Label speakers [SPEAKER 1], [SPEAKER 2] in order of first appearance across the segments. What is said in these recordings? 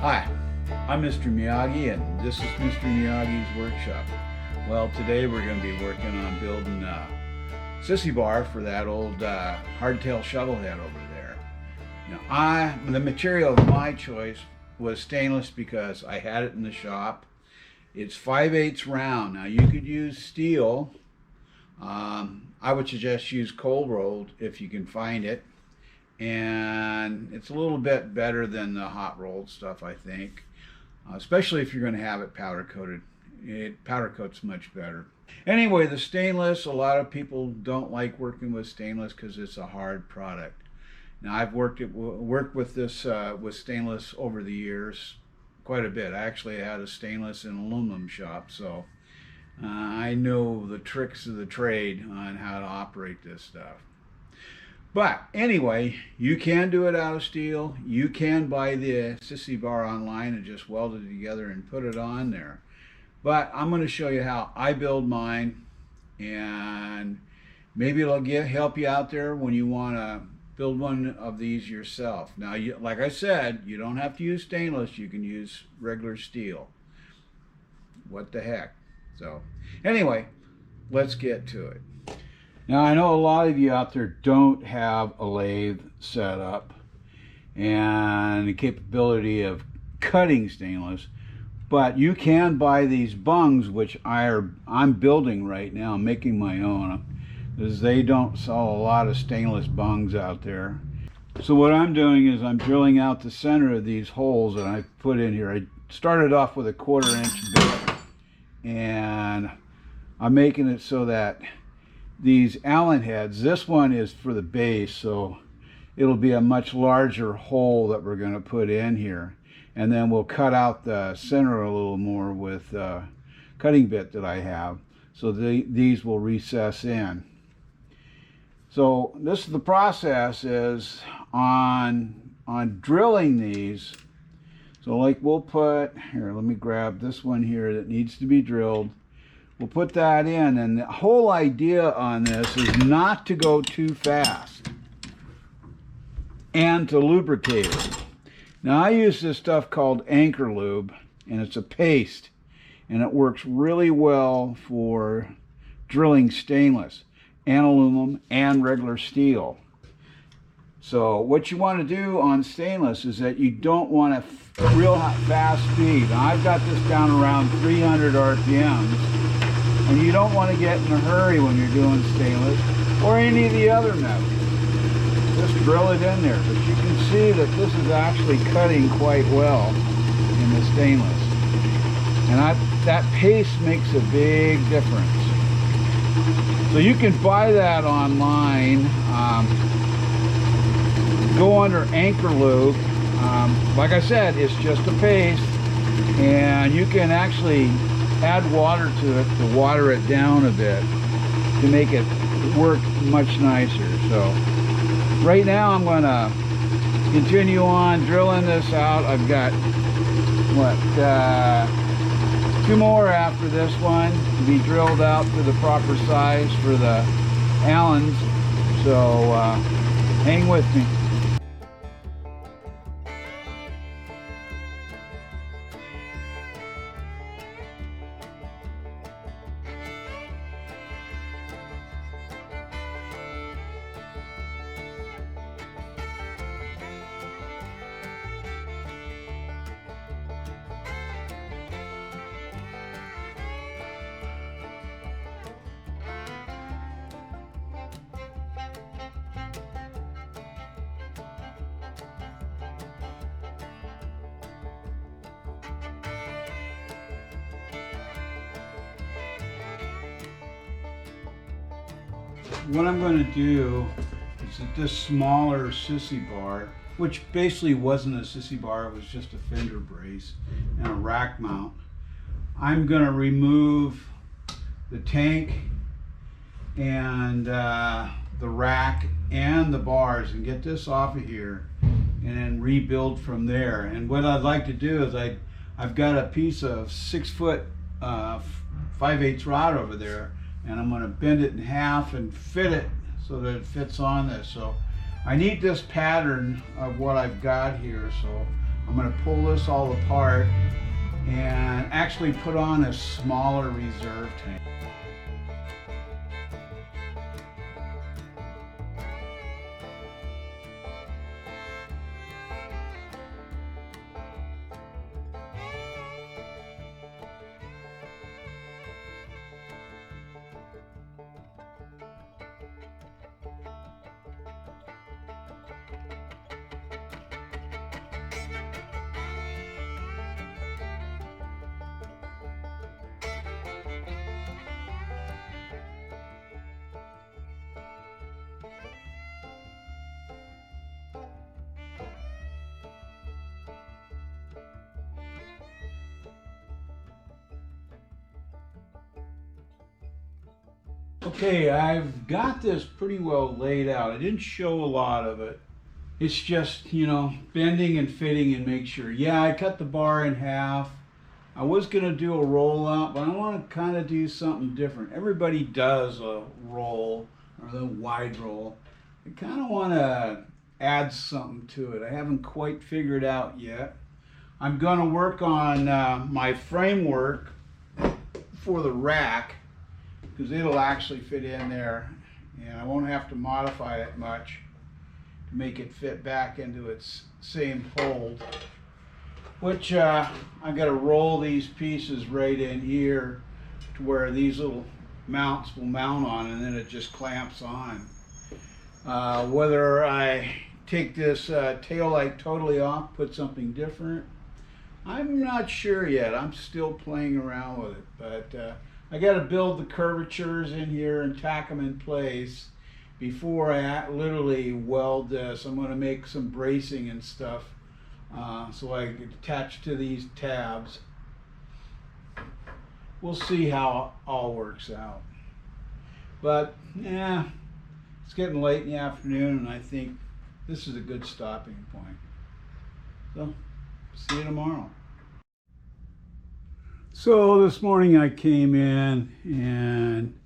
[SPEAKER 1] Hi, I'm Mr. Miyagi, and this is Mr. Miyagi's workshop. Well, today we're going to be working on building a Sissy Bar for that old hardtail shovelhead over there. Now, the material of my choice was stainless because I had it in the shop. It's 5/8 round. Now, you could use steel. I would suggest use cold rolled if you can find it. And it's a little bit better than the hot rolled stuff, I think, especially if you're going to have it powder coated. Powder coats much better. Anyway, the stainless, a lot of people don't like working with stainless because it's a hard product. Now, I've worked with this with stainless over the years quite a bit. I actually had a stainless and aluminum shop, so I know the tricks of the trade on how to operate this stuff. But anyway, you can do it out of steel. You can buy the Sissy Bar online and just weld it together and put it on there. But I'm going to show you how I build mine, and maybe it'll help you out there when you want to build one of these yourself. Now, like I said, you don't have to use stainless. You can use regular steel. What the heck? So anyway, let's get to it. Now, I know a lot of you out there don't have a lathe set up and the capability of cutting stainless, but you can buy these bungs, which I'm building right now, making my own, because they don't sell a lot of stainless bungs out there. So what I'm doing is I'm drilling out the center of these holes that I put in here. I started off with a 1/4 inch bit, and I'm making it so that these Allen heads, this one is for the base, so it'll be a much larger hole that we're going to put in here, and then we'll cut out the center a little more with a cutting bit that I have, so these will recess in. So this is the process is on drilling these. So like we'll put here, let me grab this one here that needs to be drilled. We'll put that in, and the whole idea on this is not to go too fast and to lubricate it. Now, I use this stuff called Anchor Lube, and it's a paste, and it works really well for drilling stainless and aluminum and regular steel. So what you want to do on stainless is that you don't want a real fast speed. Now, I've got this down around 300 RPMs. And you don't want to get in a hurry when you're doing stainless or any of the other metals. Just drill it in there. But you can see that this is actually cutting quite well in the stainless. And that paste makes a big difference. So you can buy that online. Go under Anchor Lube. Like I said, it's just a paste. And you can actually add water to it to water it down a bit to make it work much nicer. So right now I'm going to continue on drilling this out. I've got what 2 more after this one to be drilled out to the proper size for the Allens. So hang with me. What I'm going to do is that this smaller Sissy Bar, which basically wasn't a Sissy Bar, it was just a fender brace and a rack mount, I'm going to remove the tank and the rack and the bars and get this off of here and then rebuild from there. And what I'd like to do is I've got a piece of 6 foot 5/8 rod over there, and I'm going to bend it in half and fit it so that it fits on this. So I need this pattern of what I've got here, so I'm going to pull this all apart and actually put on a smaller reserve tank. Okay, I've got this pretty well laid out. I didn't show a lot of it. It's just, you know, bending and fitting and make sure. Yeah, I cut the bar in half. I was going to do a roll out, but I want to kind of do something different. Everybody does a roll or the wide roll. I kind of want to add something to it. I haven't quite figured out yet. I'm going to work on my framework for the rack, because it'll actually fit in there and I won't have to modify it much to make it fit back into its same hold, which I got to roll these pieces right in here to where these little mounts will mount on, and then it just clamps on. Whether I take this tail light totally off, put something different, I'm not sure yet. I'm still playing around with it, but I got to build the curvatures in here and tack them in place before I literally weld this. I'm going to make some bracing and stuff so I can attach to these tabs. We'll see how it all works out. But yeah, it's getting late in the afternoon and I think this is a good stopping point. So, see you tomorrow. So this morning I came in and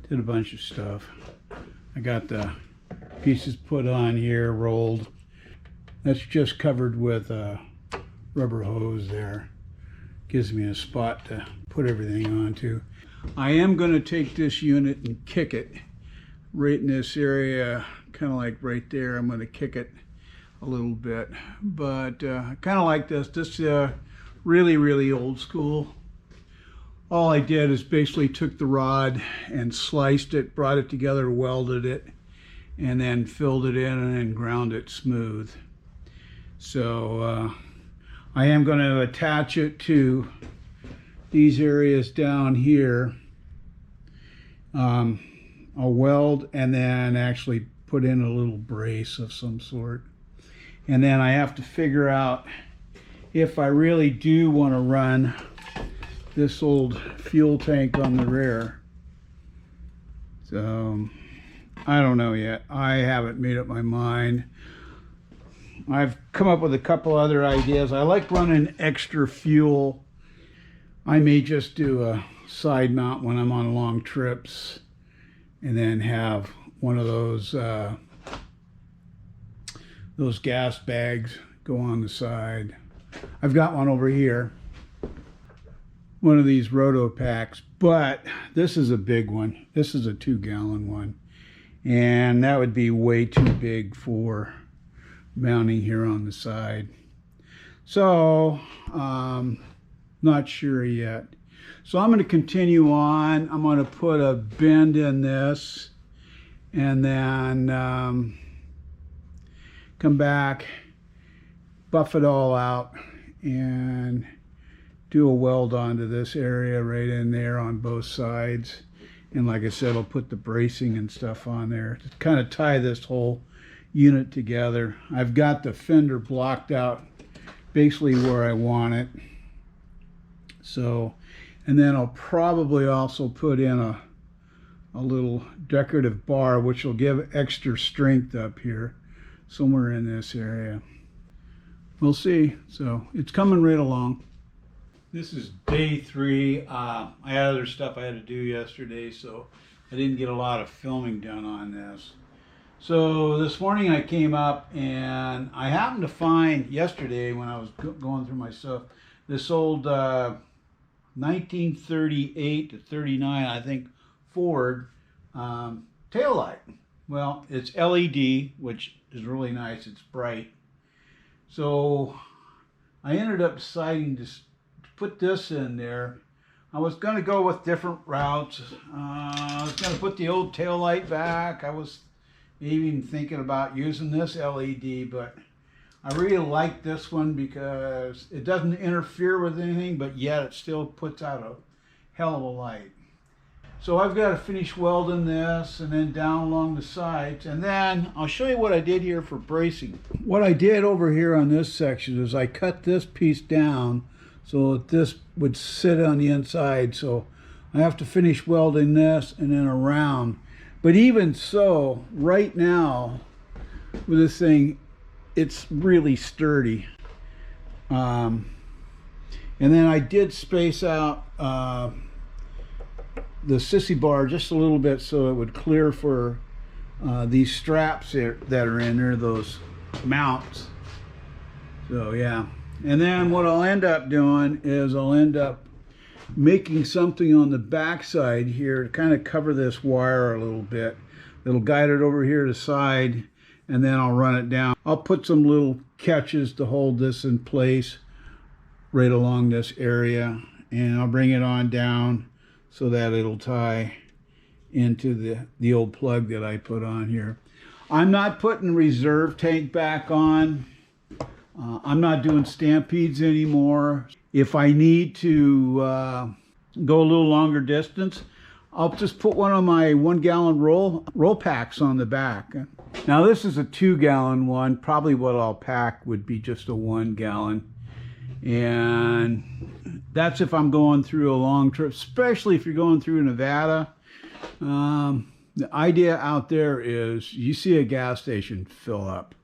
[SPEAKER 1] did a bunch of stuff. I got the pieces put on here, rolled. That's just covered with a rubber hose there. Gives me a spot to put everything onto. I am going to take this unit and kick it right in this area, kind of like right there. I'm going to kick it a little bit, but I kind of like this. This really, really old school. All I did is basically took the rod and sliced it, brought it together, welded it, and then filled it in and then ground it smooth. So I am going to attach it to these areas down here. I'll weld and then actually put in a little brace of some sort. And then I have to figure out if I really do want to run this old fuel tank on the rear. So I don't know yet. I haven't made up my mind. I've come up with a couple other ideas. I like running extra fuel. I may just do a side mount when I'm on long trips and then have one of those gas bags go on the side. I've got one over here, one of these roto packs, but this is a big one. This is a 2-gallon one, and that would be way too big for mounting here on the side. So not sure yet. So I'm going to continue on. I'm going to put a bend in this and then come back, buff it all out, and do a weld onto this area right in there on both sides. And like I said, I'll put the bracing and stuff on there to kind of tie this whole unit together. I've got the fender blocked out basically where I want it. So, and then I'll probably also put in a little decorative bar, which will give extra strength up here, somewhere in this area. We'll see. So it's coming right along. This is day 3. I had other stuff I had to do yesterday, so I didn't get a lot of filming done on this. So this morning I came up and I happened to find yesterday when I was going through my stuff this old 1938 to 39, I think, Ford tail light. Well, it's LED, which is really nice. It's bright. So I ended up deciding to put this in there. I was going to go with different routes. I was going to put the old tail light back. I was even thinking about using this LED, but I really like this one because it doesn't interfere with anything, but yet it still puts out a hell of a light. So I've got to finish welding this and then down along the sides, and then I'll show you what I did here for bracing. What I did over here on this section is I cut this piece down so that this would sit on the inside. So I have to finish welding this and then around. But even so, right now, with this thing, it's really sturdy. And then I did space out the Sissy Bar just a little bit so it would clear for these straps here that are in there, those mounts. So yeah. And then what I'll end up doing is I'll end up making something on the back side here to kind of cover this wire a little bit. It'll guide it over here to the side, and then I'll run it down. I'll put some little catches to hold this in place right along this area, and I'll bring it on down so that it'll tie into the old plug that I put on here. I'm not putting reserve tank back on. I'm not doing stampedes anymore. If I need to go a little longer distance, I'll just put one of my 1 gallon roll packs on the back. Now this is a 2 gallon one. Probably what I'll pack would be just a 1 gallon. And that's if I'm going through a long trip, especially if you're going through Nevada. The idea out there is you see a gas station, fill up.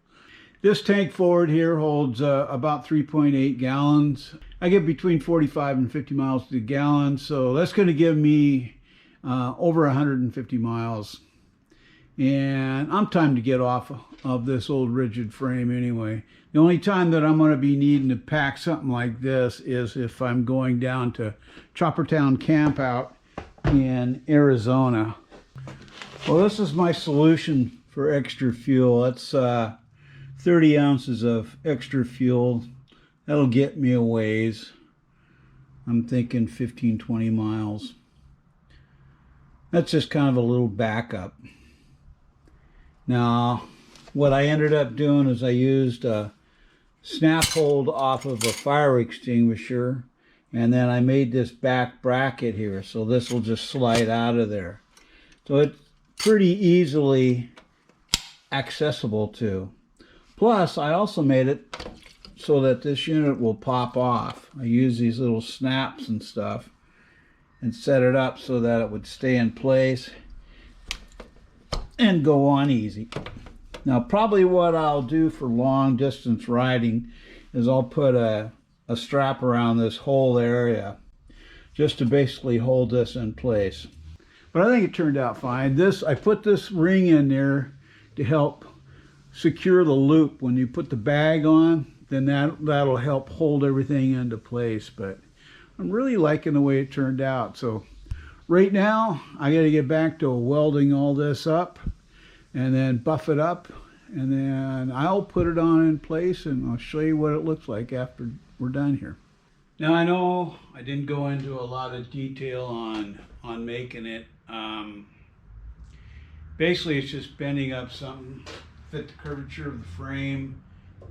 [SPEAKER 1] This tank forward here holds about 3.8 gallons. I get between 45 and 50 miles to the gallon, so that's going to give me over 150 miles. And I'm time to get off of this old rigid frame anyway. The only time that I'm going to be needing to pack something like this is if I'm going down to Choppertown Camp out in Arizona. Well, this is my solution for extra fuel. That's 30 ounces of extra fuel. That'll get me a ways. I'm thinking 15-20 miles. That's just kind of a little backup. Now, what I ended up doing is I used a snap hold off of a fire extinguisher, and then I made this back bracket here, so this will just slide out of there. So it's pretty easily accessible too. Plus, I also made it so that this unit will pop off. I use these little snaps and stuff and set it up so that it would stay in place and go on easy. Now, probably what I'll do for long distance riding is I'll put a strap around this whole area just to basically hold this in place. But I think it turned out fine. I put this ring in there to help secure the loop. When you put the bag on, then that'll help hold everything into place. But I'm really liking the way it turned out. So right now I got to get back to welding all this up and then buff it up, and then I'll put it on in place and I'll show you what it looks like after we're done here. Now, I know I didn't go into a lot of detail on making it. Basically it's just bending up something fit the curvature of the frame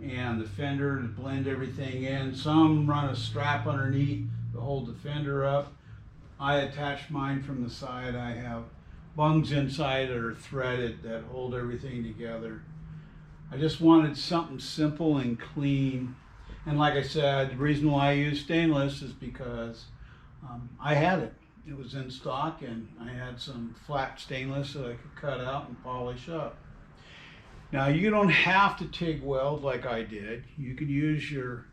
[SPEAKER 1] and the fender to blend everything in. Some run a strap underneath to hold the fender up. I attach mine from the side. I have bungs inside that are threaded that hold everything together. I just wanted something simple and clean. And like I said, the reason why I use stainless is because I had it. It was in stock, and I had some flat stainless that I could cut out and polish up. Now, you don't have to TIG weld like I did. You could use your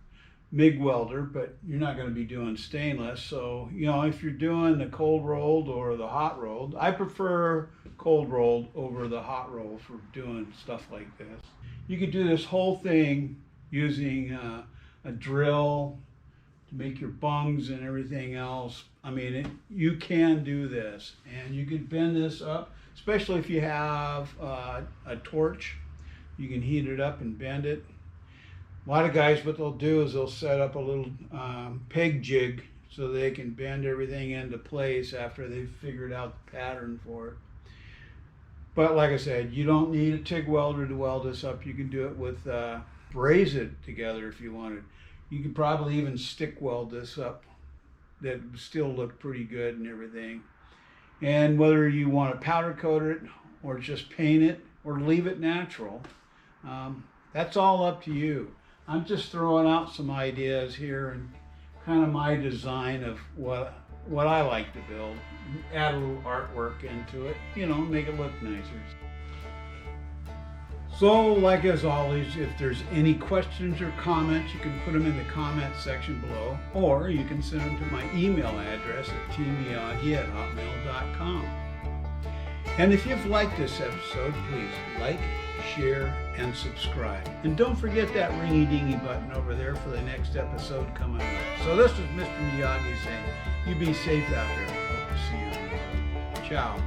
[SPEAKER 1] MIG welder, but you're not going to be doing stainless. So, you know, if you're doing the cold rolled or the hot rolled, I prefer cold rolled over the hot roll for doing stuff like this. You could do this whole thing using a drill to make your bungs and everything else. I mean, you can do this, and you can bend this up, especially if you have a torch. You can heat it up and bend it. A lot of guys, what they'll do is they'll set up a little peg jig so they can bend everything into place after they've figured out the pattern for it. But like I said, you don't need a TIG welder to weld this up. You can do it with, braze it together if you wanted. You could probably even stick weld this up. That would still look pretty good and everything. And whether you want to powder coat it or just paint it or leave it natural, that's all up to you. I'm just throwing out some ideas here and kind of my design of what I like to build. Add a little artwork into it, you know, make it look nicer. So, like as always, if there's any questions or comments, you can put them in the comment section below, or you can send them to my email address at tmiyagi@hotmail.com. And if you've liked this episode, please like, share, and subscribe. And don't forget that ringy-dingy button over there for the next episode coming up. So this is Mr. Miyagi saying, you be safe out there. Hope to see you. Ciao.